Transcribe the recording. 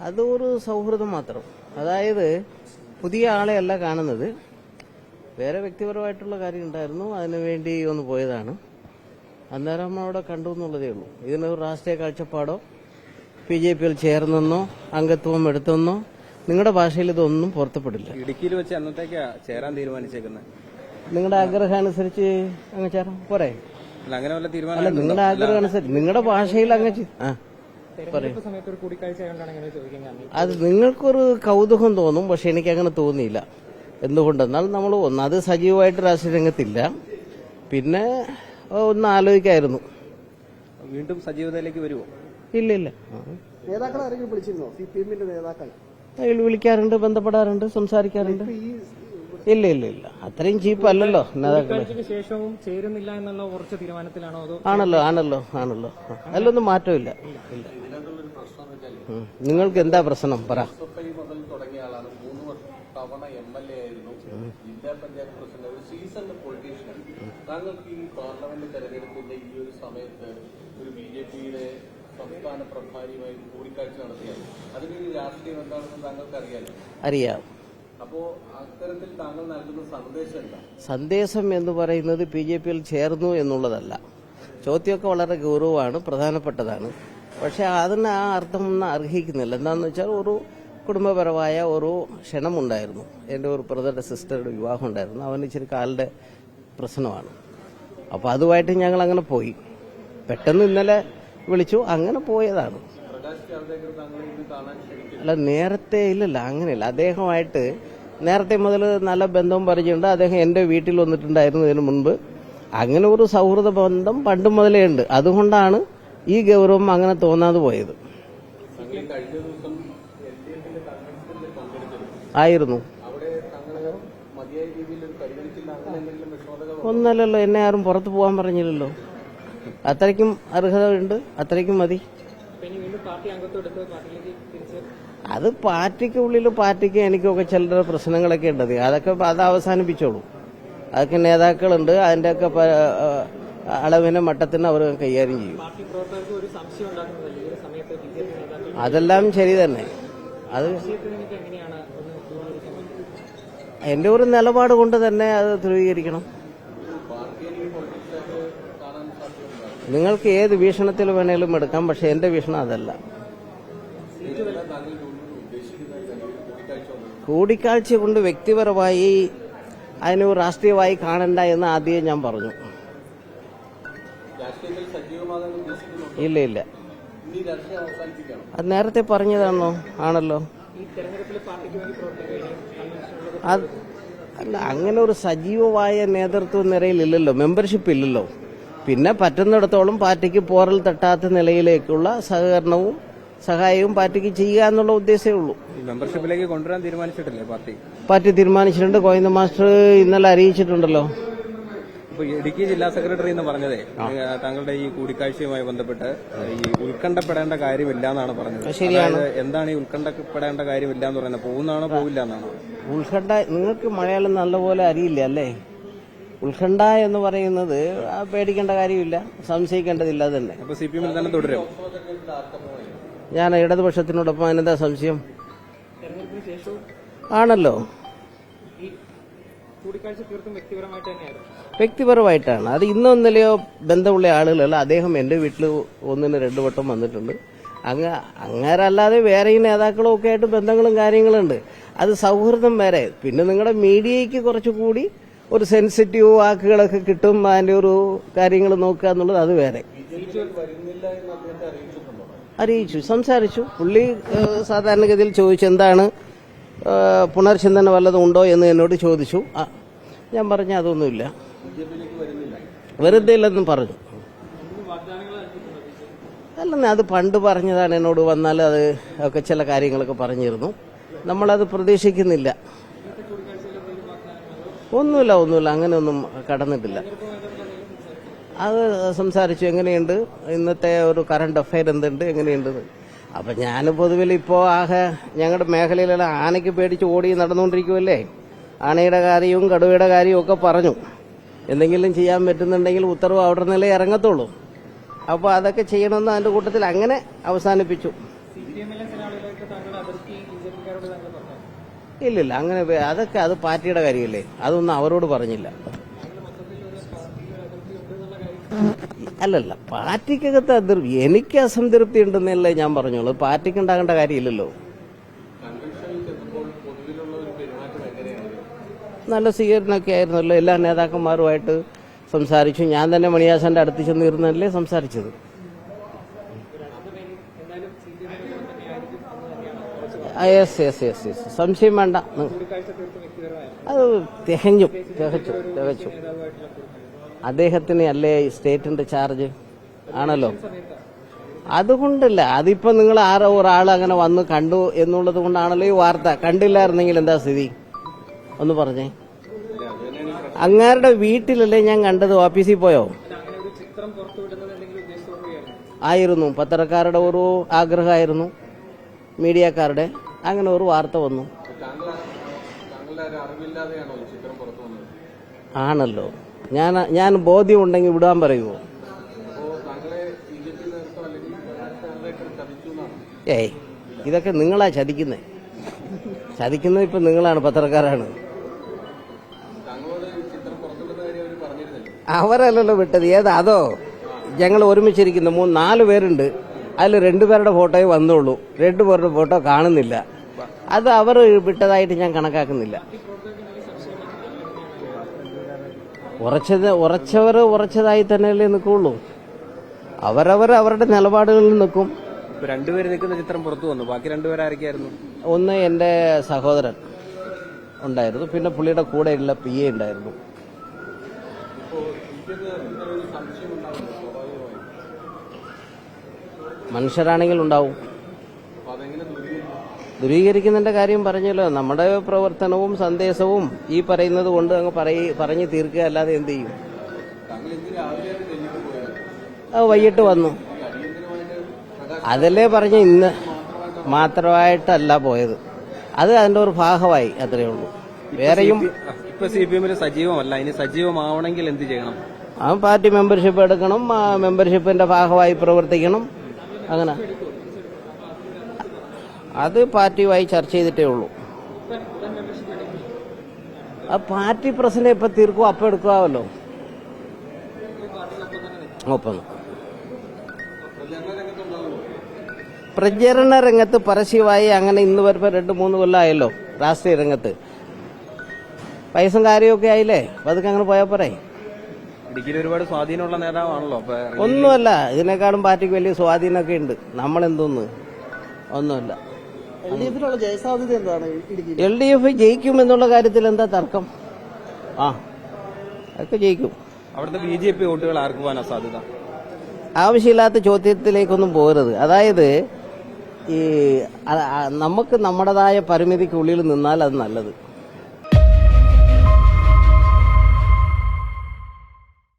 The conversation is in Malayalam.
അതൊരു സൗഹൃദം മാത്രം. അതായത് പുതിയ ആളെയല്ല കാണുന്നത്, വേറെ വ്യക്തിപരമായിട്ടുള്ള കാര്യം ഉണ്ടായിരുന്നു, അതിനുവേണ്ടി ഒന്ന് പോയതാണ്. അന്നേരം അവിടെ കണ്ടു എന്നുള്ളതേ ഉള്ളൂ. ഇതിനൊരു രാഷ്ട്രീയ കാഴ്ചപ്പാടോ BJP-യിൽ ചേർന്നെന്നോ അംഗത്വം എടുത്തെന്നോ നിങ്ങളുടെ ഭാഷയിൽ ഇതൊന്നും പുറത്തുപെടില്ല. ഇടുക്കിയിൽ വെച്ച് അന്നത്തേക്കാ ചേരാൻ തീരുമാനിച്ചേക്കുന്നത്. നിങ്ങളുടെ ആഗ്രഹം അനുസരിച്ച് അങ്ങ് ചേരാം പോരെ. അങ്ങനെ വല്ല അല്ല, തീരുമാനം നിങ്ങളുടെ ആഗ്രഹം അനുസരിച്ച് നിങ്ങളുടെ ഭാഷയിൽ അങ്ങ് അത് നിങ്ങൾക്കൊരു കൗതുകം തോന്നും, പക്ഷെ എനിക്ക് അങ്ങനെ തോന്നിയില്ല. എന്തുകൊണ്ടെന്നാൽ നമ്മൾ ഒന്നത് സജീവമായിട്ട് രാഷ്ട്രീയ രംഗത്തില്ല, പിന്നെ ഒന്ന് ആലോചിക്കായിരുന്നു. വീണ്ടും സജീവതയിലേക്ക് വരുമോ? ഇല്ല ഇല്ല. നേതാക്കൾ ആരെങ്കിലും വിളിച്ചിരുന്നോ? CPM-ന്റെ നേതാക്കൾ വിളിക്കാറുണ്ട്, ബന്ധപ്പെടാറുണ്ട്, സംസാരിക്കാറുണ്ട്. ഇല്ല ഇല്ല ഇല്ല, അത്രയും ചീപ്പ് അല്ലല്ലോ നേതാക്കള്. ശേഷവും ചേരുന്നില്ല എന്നുള്ള ഉറച്ച തീരുമാനത്തിലാണോ? ആണല്ലോ ആണല്ലോ ആണല്ലോ, അതിലൊന്നും മാറ്റമില്ല. നിങ്ങൾക്ക് എന്താ പ്രശ്നം പറ. തുടങ്ങിയ ആളാണ്, 3 തവണ MLA ആയിരുന്നു, ജില്ലാ പഞ്ചായത്ത് പ്രസിഡന്റ്, ഒരു സീസൺഡ് പൊളിറ്റീഷ്യൻ. താങ്കൾക്ക് ഈ പാർലമെന്റ് തെരഞ്ഞെടുപ്പിന്റെ ഈ ഒരു സമയത്ത് ഒരു BJP-യുടെ സംസ്ഥാന പ്രഭാരിയുമായി കൂടിക്കാഴ്ച നടത്തിയാണ്. അതിനൊരു രാഷ്ട്രീയം എന്താണെന്ന് താങ്കൾക്ക് അറിയാലോ? അറിയാം. അപ്പോ അത്തരത്തിൽ താങ്കൾ നൽകുന്ന സന്ദേശം എന്താ? സന്ദേശം എന്ന് പറയുന്നത് BJP-യിൽ ചേർന്നു എന്നുള്ളതല്ല. ചോദ്യമൊക്കെ വളരെ ഗൗരവമാണ്, പ്രധാനപ്പെട്ടതാണ്. പക്ഷെ അതിന് ആ അർത്ഥം ഒന്നും അർഹിക്കുന്നില്ല. എന്താണെന്ന് വെച്ചാൽ ഒരു കുടുംബപരമായ ഒരു ക്ഷണമുണ്ടായിരുന്നു. എൻ്റെ ഒരു ബ്രദറുടെ സിസ്റ്ററുടെ വിവാഹം ഉണ്ടായിരുന്നു. അവന് ഇച്ചിരി കാലിൻ്റെ പ്രശ്നമാണ്. അപ്പോൾ അതുമായിട്ട് ഞങ്ങൾ അങ്ങനെ പോയി. പെട്ടെന്ന് ഇന്നലെ വിളിച്ചു, അങ്ങനെ പോയതാണ്. അല്ല, നേരത്തെ ഇല്ലല്ല, അങ്ങനെയല്ല. അദ്ദേഹമായിട്ട് നേരത്തെ മുതൽ നല്ല ബന്ധവും പരിചയമുണ്ട്. അദ്ദേഹം എൻ്റെ വീട്ടിൽ വന്നിട്ടുണ്ടായിരുന്നു ഇതിനു മുൻപ്. അങ്ങനെ ഒരു സൗഹൃദ ബന്ധം പണ്ട് മുതലേ ഉണ്ട്. അതുകൊണ്ടാണ് ഈ ഗൗരവം അങ്ങനെ തോന്നാതെ പോയത്. ആയിരുന്നു. ഒന്നല്ലല്ലോ, എന്നെ ആരും പുറത്തു പോകാൻ പറഞ്ഞില്ലല്ലോ. അത്രയ്ക്കും അർഹത ഉണ്ട്, അത്രയ്ക്കും മതി. അത് പാർട്ടിക്ക് ഉള്ളിൽ പാർട്ടിക്ക് എനിക്കൊക്കെ ചില പ്രശ്നങ്ങളൊക്കെ ഉണ്ടത്. അതൊക്കെ അത് അവസാനിപ്പിച്ചോളൂ. അതൊക്കെ നേതാക്കളുണ്ട്, അതിൻ്റെയൊക്കെ അളവിന് മട്ടത്തിന് അവർ കൈകാര്യം ചെയ്യും. അതെല്ലാം ശരി തന്നെ. അത് എന്റെ ഒരു നിലപാട് കൊണ്ട് തന്നെ അത് ധ്രുവീകരിക്കണം. നിങ്ങൾക്ക് ഏത് വീക്ഷണത്തിൽ വേണേലും എടുക്കാം, പക്ഷെ എന്റെ വീക്ഷണം അതല്ല. കൂടിക്കാഴ്ച കൊണ്ട് വ്യക്തിപരമായി അതിന് രാഷ്ട്രീയമായി കാണണ്ട എന്ന് ആദ്യം ഞാൻ പറഞ്ഞു. ഇല്ല ഇല്ല, അത് നേരത്തെ പറഞ്ഞതാണോ? ആണല്ലോ. അല്ല, അങ്ങനെ ഒരു സജീവമായ നേതൃത്വ നിരയിലില്ലല്ലോ, മെമ്പർഷിപ്പ് ഇല്ലല്ലോ. പിന്നെ പറ്റുന്നിടത്തോളം പാർട്ടിക്ക് പോറൽ തട്ടാത്ത നിലയിലേക്കുള്ള സഹകരണവും സഹായവും പാർട്ടിക്ക് ചെയ്യുക എന്നുള്ള ഉദ്ദേശമേ ഉള്ളൂ. മെമ്പർഷിപ്പിലേക്ക് കൊണ്ടുവരാൻ തീരുമാനിച്ചിട്ടില്ലേ പാർട്ടി തീരുമാനിച്ചിട്ടുണ്ട്. ഗോവിന്ദ മാസ്റ്റർ ഇന്നലെ അറിയിച്ചിട്ടുണ്ടല്ലോ. ഇടുക്കി ജില്ലാ സെക്രട്ടറി എന്ന് പറഞ്ഞതേ താങ്കളുടെ ഈ കൂടിക്കാഴ്ചയുമായി ബന്ധപ്പെട്ട് ഈ ഉത്കണ്ഠപ്പെടേണ്ട കാര്യമില്ല എന്നാണ് പറഞ്ഞത്. ശരിയാണ്. എന്താണ് ഈ ഉത്കണ്ഠപ്പെടേണ്ട കാര്യമില്ല എന്ന് പറയുന്നത്? പോകുന്നതാണോ പോവില്ല എന്നാണോ? ഉത്കണ്ഠ, നിങ്ങൾക്ക് മലയാളം നല്ലപോലെ അറിയില്ല അല്ലേ? ഉത്കണ്ഠ എന്ന് പറയുന്നത് പേടിക്കേണ്ട കാര്യമില്ല, സംശയിക്കേണ്ടതില്ല തന്നെ. അപ്പൊ CPM-ൽ തന്നെ തുടരും. ഞാൻ ഇടതുപക്ഷത്തിനോടൊപ്പം അതിനെന്താ സംശയം? ആണല്ലോ, വ്യക്തിപരമായിട്ടാണ്. അത് ഇന്നോ ഇന്നലെയോ ബന്ധമുള്ള ആളുകളല്ല. അദ്ദേഹം എന്റെ വീട്ടിൽ 1-2 വട്ടം വന്നിട്ടുണ്ട്. അങ്ങേരല്ലാതെ വേറെയും നേതാക്കളും ഒക്കെ ആയിട്ട് ബന്ധങ്ങളും കാര്യങ്ങളുണ്ട്. അത് സൗഹൃദം വേറെ. പിന്നെ നിങ്ങളുടെ മീഡിയയ്ക്ക് കുറച്ചുകൂടി ഒരു സെൻസിറ്റീവ് വാക്കുകളൊക്കെ കിട്ടും, അതിന്റെ ഒരു കാര്യങ്ങൾ നോക്കുക എന്നുള്ളത് അത് വേറെ. അറിയിച്ചു, സംസാരിച്ചു. പുള്ളി സാധാരണഗതിയിൽ ചോദിച്ചു എന്താണ് പുനർചിന്തന വല്ലതും ഉണ്ടോ എന്ന് എന്നോട് ചോദിച്ചു. ഞാൻ പറഞ്ഞു അതൊന്നുമില്ല, വെറുതെ ഇല്ലെന്നും പറഞ്ഞു. അല്ലെന്നേ, അത് പണ്ട് പറഞ്ഞതാണ്. എന്നോട് വന്നാൽ അത് ഒക്കെ ചില കാര്യങ്ങളൊക്കെ പറഞ്ഞിരുന്നു. നമ്മളത് പ്രതീക്ഷിക്കുന്നില്ല. ഒന്നുമില്ല, അങ്ങനെയൊന്നും കടന്നിട്ടില്ല. അത് സംസാരിച്ചു. എങ്ങനെയുണ്ട് ഇന്നത്തെ ഒരു കറണ്ട് അഫയർ, എന്തുണ്ട്, എങ്ങനെയുണ്ട്. അപ്പം ഞാൻ പൊതുവിൽ ഇപ്പോൾ ആകെ ഞങ്ങളുടെ മേഖലയിലെല്ലാം ആനയ്ക്ക് പേടിച്ച് ഓടി നടന്നുകൊണ്ടിരിക്കുമല്ലേ. ആനയുടെ കാര്യവും കടുവയുടെ കാര്യവും ഒക്കെ പറഞ്ഞു. എന്തെങ്കിലും ചെയ്യാൻ പറ്റുന്നുണ്ടെങ്കിൽ ഉത്തരവ് അവിടെ നിന്നല്ലേ ഇറങ്ങത്തുള്ളൂ. അപ്പോൾ അതൊക്കെ ചെയ്യണമെന്ന് അതിൻ്റെ കൂട്ടത്തിൽ അങ്ങനെ അവസാനിപ്പിച്ചു. വിഷയത്തിൽ താങ്കളുടെ അതിർത്തി ബിജെപിക്കാരോട് താങ്കൾ പറഞ്ഞു? ഇല്ലില്ല, അങ്ങനെ അതൊക്കെ അത് പാർട്ടിയുടെ കാര്യമല്ലേ, അതൊന്നും അവരോട് പറഞ്ഞില്ല. അല്ലല്ല, പാർട്ടിക്കകത്ത് അതിർത്തി, എനിക്ക് അസംതൃപ്തി ഉണ്ടെന്നല്ലേ ഞാൻ പറഞ്ഞോളൂ, പാർട്ടിക്ക് ഉണ്ടാകേണ്ട കാര്യമില്ലല്ലോ. കൺവെൻഷനിൽ ചെന്നപ്പോൾ പൊതുവിലുള്ള ഒരു പെരുമാറ്റം എങ്ങനെയാണ്? നല്ല സ്വീകരണമൊക്കെ ആയിരുന്നല്ലോ, എല്ലാ നേതാക്കന്മാരുമായിട്ട് സംസാരിച്ചു. ഞാൻ തന്നെ മണിയാസന്റെ അടുത്ത് ചെന്നിരുന്നല്ലേ സംസാരിച്ചത്. യെസ് യെസ് യെസ് യെസ്, സംശയം വേണ്ട. അത് തികച്ചു അദ്ദേഹത്തിന് അല്ലേ സ്റ്റേറ്റിന്റെ ചാർജ് ആണല്ലോ. അതുകൊണ്ടല്ല, അതിപ്പോ നിങ്ങൾ ഒരാൾ അങ്ങനെ വന്ന് കണ്ടു എന്നുള്ളത് കൊണ്ടാണല്ലോ ഈ വാർത്ത. കണ്ടില്ലായിരുന്നെങ്കിൽ എന്താ സ്ഥിതി ഒന്ന് പറഞ്ഞേ. അങ്ങാരുടെ വീട്ടിലല്ലേ ഞാൻ കണ്ടത്, ഓഫീസിൽ പോയോ? ആയിരുന്നു, പത്രക്കാരുടെ ഒരു ആഗ്രഹമായിരുന്നു, മീഡിയക്കാരുടെ. അങ്ങനെ ഒരു വാർത്ത വന്നു. താങ്കളുടെ ഒരു അറിവില്ലാതെയാണോ ഈ ചിത്രം പുറത്തു വന്നത്? ആണല്ലോ, ഞാൻ ബോധ്യം ഉണ്ടെങ്കിൽ വിടാൻ പറയുമോ? അപ്പോൾ താങ്കളെ ബിജെപി നേതൃത്വം അല്ലെങ്കിൽ ചതിച്ചു എന്നാണ്? ഏയ്, ഇതൊക്കെ നിങ്ങളാ ചതിക്കുന്നത്. ചതിക്കുന്നത് ഇപ്പൊ നിങ്ങളാണ്, പത്രക്കാരാണ്. താങ്കളോട് ചിത്രം പുറത്തുവിടുന്ന കാര്യം അവർ പറഞ്ഞിരുന്നല്ലോ. അവരല്ലല്ലോ വിട്ടത്. ഏതാ അതോ? ഞങ്ങൾ ഒരുമിച്ചിരിക്കുന്നു, 4 പേരുണ്ട്. അതിൽ 2 പേരുടെ ഫോട്ടോയെ വന്നുള്ളൂ, 2 പേരുടെ ഫോട്ടോ കാണുന്നില്ല. അത് അവർ വിട്ടതായിട്ട് ഞാൻ കണക്കാക്കുന്നില്ല. ഉറച്ചവർ ഉറച്ചതായി തന്നെയല്ലേ നിൽക്കുള്ളൂ. അവരുടെ നിലപാടുകളിൽ നിൽക്കും. ഇപ്പൊ രണ്ടുപേര് നിൽക്കുന്ന ചിത്രം പുറത്തു വന്നു. ബാക്കി 2 പേരായിരിക്കായിരുന്നു? ഒന്ന് എന്റെ സഹോദരൻ ഉണ്ടായിരുന്നു, പിന്നെ പുള്ളിയുടെ കൂടെയുള്ള PA ഉണ്ടായിരുന്നു. മനുഷ്യരാണെങ്കിൽ ഉണ്ടാവും. ദൂരീകരിക്കുന്നതിന്റെ കാര്യം പറഞ്ഞല്ലോ. നമ്മുടെ പ്രവർത്തനവും സന്ദേശവും ഈ പറയുന്നത് കൊണ്ട് അങ്ങ് പറഞ്ഞു തീർക്കുക, അല്ലാതെ എന്ത് ചെയ്യും? വൈകിട്ട് വന്നു. അതല്ലേ പറഞ്ഞ ഇന്ന് മാത്രമായിട്ടല്ല പോയത്, അത് അതിന്റെ ഒരു ഭാഗമായി, അത്രയേ ഉള്ളൂ. വേറെയും ഇപ്പൊ CPM സജീവമല്ല, ഇനി സജീവമാവണമെങ്കിൽ എന്ത് ചെയ്യണം? പാർട്ടി മെമ്പർഷിപ്പ് എടുക്കണം, മെമ്പർഷിപ്പിന്റെ ഭാഗമായി പ്രവർത്തിക്കണം. അങ്ങനെ അത് പാർട്ടിയുമായി ചർച്ച ചെയ്തിട്ടേ ഉള്ളൂ. ആ പാർട്ടി പ്രസിഡന്റ് ഇപ്പൊ തീർക്കും, അപ്പം എടുക്കാമല്ലോ. ഒപ്പം പ്രചരണ രംഗത്ത് പരസ്യമായി അങ്ങനെ ഇന്ന് വരുമ്പോൾ 2-3 കൊല്ലമായല്ലോ രാഷ്ട്രീയ രംഗത്ത്. പൈസയും കാര്യമൊക്കെ ആയില്ലേ, അപ്പൊ അതൊക്കെ അങ്ങനെ പോയാൽ പോരെ. ഇടുക്കിയിൽ ഒരുപാട് സ്വാധീനമുള്ള നേതാവാണല്ലോ. ഒന്നുമല്ല, ഇതിനേക്കാളും പാർട്ടിക്ക് വലിയ സ്വാധീനമൊക്കെ ഉണ്ട്. നമ്മളെന്തോന്ന്, ഒന്നുമില്ല. LDF-നുള്ള ജയസാധ്യത എന്താണ് ഇടുക്കിയിൽ? LDF ജയിക്കുമെന്നുള്ള കാര്യത്തിൽ എന്താ തർക്കം? ഒക്കെ ജയിക്കും. അവിടുത്തെ BJP വോട്ടുകൾ ആർക്ക് പോകാനാ സാധ്യത? ആവശ്യമില്ലാത്ത ചോദ്യത്തിലേക്കൊന്നും പോകരുത്. അതായത് ഈ നമുക്ക് നമ്മുടേതായ പരിമിതിക്കുള്ളിൽ നിന്നാൽ അത് നല്ലത്.